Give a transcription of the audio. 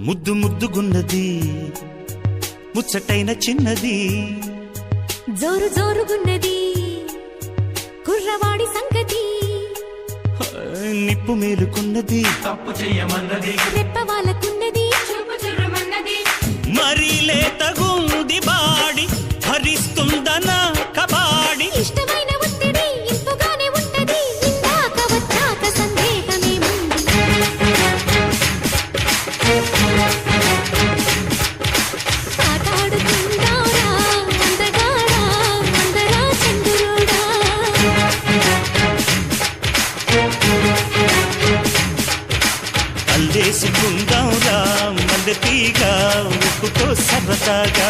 ముద్దు ముద్దుగున్నది ముచ్చటైన చిన్నది జోరు జోరుగున్నది కుర్రవాడి సంగతి నిప్పు మేలుకున్నది తప్పు చెయ్యమన్నది రెప్ప వాళ్ళకున్నది చూపు చుర్రమన్నది మరీ లేతగుంది బాడి భరిస్తుందనా కబాడి ఇష్టమైన ఒత్తిడి ఇంపుగానే ఉంటది ఇందాక వచ్చాక సందేహమేముంది ఆటాడుకుందారా అందగాడా అందరా చంద్రుడా అల్లేసుకుందాంరా మల్లె తీగ ఉప్పుతో సరదాగా